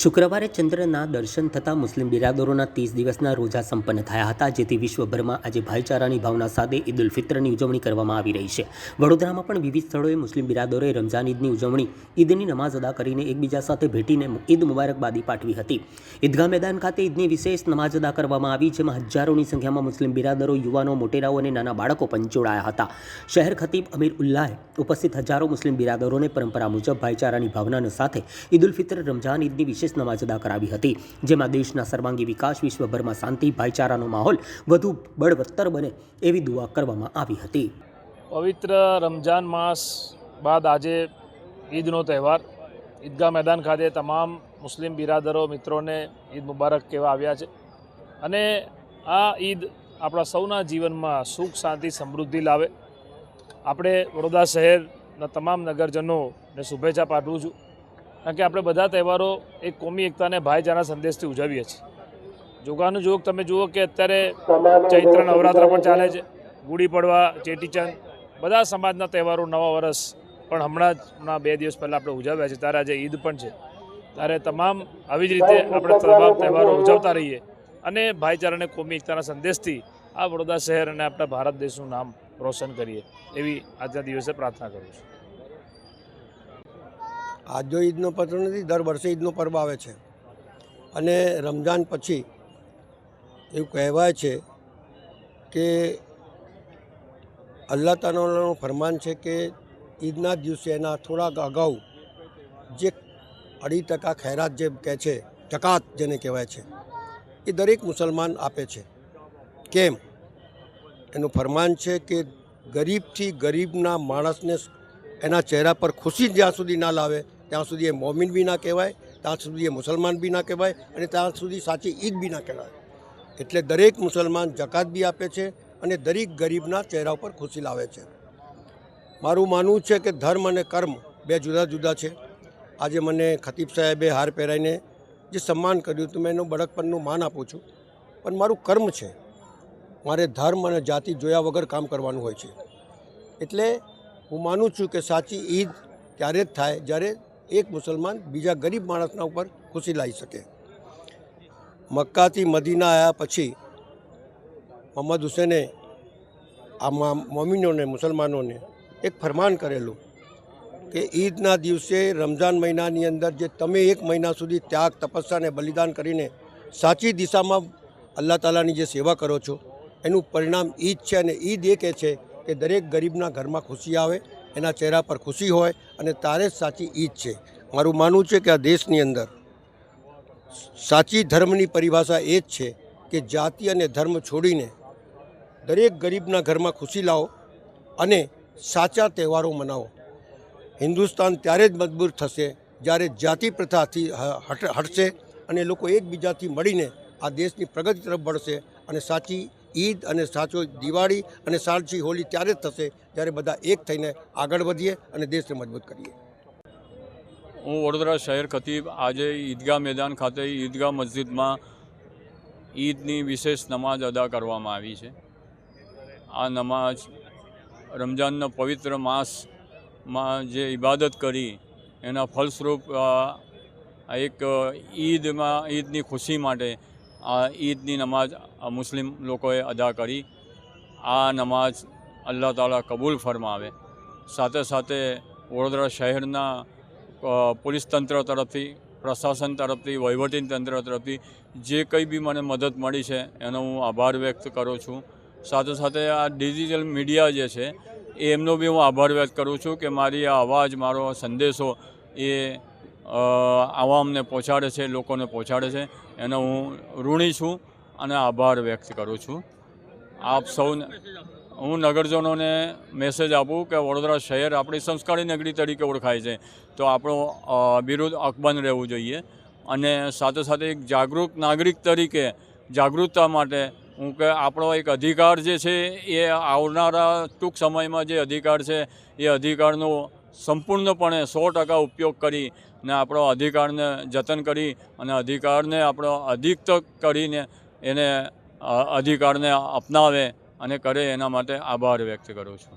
શુક્રવારે ચંદ્રના દર્શન થતાં મુસ્લિમ બિરાદરોના 30 દિવસના રોજા સંપન્ન થયા હતા, જેથી વિશ્વભરમાં આજે ભાઈચારાની ભાવના સાથે ઈદ ઉલ ફિત્રની ઉજવણી કરવામાં આવી રહી છે। વડોદરામાં પણ વિવિધ સ્થળોએ મુસ્લિમ બિરાદરોએ રમઝાન ઈદની ઉજવણી, ઈદની નમાઝ અદા કરીને એકબીજા સાથે ભેટીને ઈદ મુબારકબાદી પાઠવી હતી। ઈદગાહ મેદાન ખાતે ઈદની વિશેષ નમાઝ અદા કરવામાં આવી, જેમાં હજારોની સંખ્યામાં મુસ્લિમ બિરાદરો, યુવાનો, મોટેરાઓ અને નાના બાળકો પણ જોડાયા હતા। શહેર ખતીબ અમીર ઉલ્લાહે ઉપસ્થિત હજારો મુસ્લિમ બિરાદરોને પરંપરા મુજબ ભાઈચારાની ભાવના સાથે ઈદ ઉલ ફિત્ર રમઝાન ઈદની વિશેષ નમાઝ અદા કરાવી હતી, જેમાં દેશના સર્વાંગી વિકાસ, વિશ્વભરમાં શાંતિ, ભાઈચારાનો માહોલ વધુ બળવત્તર બને એવી દુઆ કરવામાં આવી હતી। પવિત્ર રમઝાન માસ બાદ આજે ઈદનો તહેવાર ઈદગાહ મેદાન ખાતે તમામ મુસ્લિમ બિરાદરો મિત્રોને ઈદ મુબારક કહેવા આવ્યા છે અને આ ઈદ આપણા સૌના જીવનમાં સુખ, શાંતિ, સમૃદ્ધિ લાવે। આપણે વડોદરા શહેરના તમામ નગરજનોને શુભેચ્છા પાઠવું છું, કારણ કે આપણે બધા તહેવારો એક કોમી એકતાને ભાઈચારા સંદેશથી ઉજવીએ છીએ। જોગાનું જોગ તમે જુઓ કે અત્યારે ચૈત્ર નવરાત્ર પણ ચાલે છે, ગુડી પડવા, ચેટીચંદ, બધા સમાજના તહેવારો, નવા વર્ષ પણ હમણાં 2 દિવસ પહેલાં આપણે ઉજવ્યા છે, ત્યારે આજે ઈદ પણ છે। ત્યારે તમામ આવી જ રીતે આપણે તમામ તહેવારો ઉજવતા રહીએ અને ભાઈચારાને કોમી એકતાના સંદેશથી આ વડોદરા શહેર અને આપણા ભારત દેશનું નામ રોશન કરીએ એવી આજના દિવસે પ્રાર્થના કરું છું। આજનો ઈદનો પર્વ નથી, દર વર્ષે ઈદનો પર્વ આવે છે અને રમઝાન પછી એવું કહેવાય છે કે અલ્લાહ તાલાનું ફરમાન છે કે ઈદના દિવસે એના થોડાક અગાઉ જે 2% ખૈરાત જે કહે છે, જકાત જેને કહેવાય છે, એ દરેક મુસલમાન આપે છે। કેમ? એનું ફરમાન છે કે ગરીબથી ગરીબના માણસને એના ચહેરા પર ખુશી જ્યાં સુધી ના લાવે ત્યાં સુધી એ મોમિન બી ના કહેવાય, ત્યાં સુધી એ મુસલમાન બી ના કહેવાય અને ત્યાં સુધી સાચી ઈદ બી ના કહેવાય। એટલે દરેક મુસલમાન જકાત બી આપે છે અને દરેક ગરીબના ચહેરા ઉપર ખુશી લાવે છે। મારું માનવું છે કે ધર્મ અને કર્મ બે જુદા જુદા છે। આજે મને ખતીબ સાહેબે હાર પહેરાવીને જે સન્માન કર્યું હતું, મેં એનું બળકપણનું માન આપું છું, પણ મારું કર્મ છે, મારે ધર્મ અને જાતિ જોયા વગર કામ કરવાનું હોય છે। એટલે હું માનું છું કે સાચી ઈદ ત્યારે જ થાય જ્યારે એક મુસલમાન બીજા ગરીબ માણસના ઉપર ખુશી લાવી શકે। મક્કાથી મદીના આવ્યા પછી મોહમ્મદ હુસૈને આ મોમિનોને, મુસલમાનોને એક ફરમાન કરેલું કે ઈદના દિવસે રમઝાન મહિનાની અંદર જે તમે 1 મહિના સુધી ત્યાગ, તપસ્યા અને બલિદાન કરીને સાચી દિશામાં અલ્લાહ તાલાની જે સેવા કરો છો, એનું પરિણામ ઈદ છે અને ઈદ એ કહે છે કે દરેક ગરીબના ઘરમાં ખુશી આવે, એના ચહેરા પર ખુશી હોય અને તારે જ સાચી ઈદ છે। મારું માનવું છે કે આ દેશની અંદર સાચી ધર્મની પરિભાષા એ જ છે કે જાતિ અને ધર્મ છોડીને દરેક ગરીબના ઘરમાં ખુશી લાવો અને સાચા તહેવારો મનાવો। હિન્દુસ્તાન ત્યારે જ મજબૂત થશે જ્યારે જાતિ પ્રથાથી હટશે અને લોકો એકબીજાથી મળીને આ દેશની પ્રગતિ તરફ વળશે અને સાચી ઈદ અને સાચો દિવાળી અને સાચી હોલી ત્યારે જ થશે જ્યારે બધા એક થઈને આગળ વધીએ અને દેશને મજબૂત કરીએ। હું વડોદરા શહેર ખતીબ આજે ઈદગાહ મેદાન ખાતે ઈદગાહ મસ્જિદમાં ઈદની વિશેષ નમાઝ અદા કરવામાં આવી છે। આ નમાઝ રમઝાનના પવિત્ર માસમાં જે ઇબાદત કરી એના ફલસ્વરૂપ એક ઈદની ખુશી માટે આ ઈદની નમાઝ મુસ્લિમ લોકોએ અદા કરી। આ નમાઝ અલ્લાહ તાલા કબૂલ ફરમાવે। સાથે સાથે વડોદરા શહેરના પોલીસ તંત્ર તરફથી, પ્રશાસન તરફથી, વહીવટી તંત્ર તરફથી જે કંઈ બી મને મદદ મળી છે એનો હું આભાર વ્યક્ત કરું છું। સાથે સાથે આ ડિજિટલ મીડિયા જે છે એમનો બી હું આભાર વ્યક્ત કરું છું કે મારી આ અવાજ, મારો સંદેશો એ આવામને પહોંચાડે છે, લોકોને પહોંચાડે છે, એનો હું ઋણી છું અને આભાર વ્યક્ત કરું છું। આપ સૌને હું નગરજનોને મેસેજ આપું કે વડોદરા શહેર આપણી સંસ્કારી નગરી તરીકે ઓળખાય છે, તો આપણો બિરુદ અકબંધ રહેવું જોઈએ અને સાથે સાથે એક જાગૃત નાગરિક તરીકે જાગૃતતા માટે હું કે આપણો એક અધિકાર જે છે એ આવનારા ટૂંક સમયમાં જે અધિકાર છે એ અધિકારનો સંપૂર્ણપણે 100% ઉપયોગ કરીને આપણો અધિકારને જતન કરી અને અધિકારને આપણો અધિકતક કરીને એને અધિકારને અપનાવે અને કરે, એના માટે આભાર વ્યક્ત કરું છું।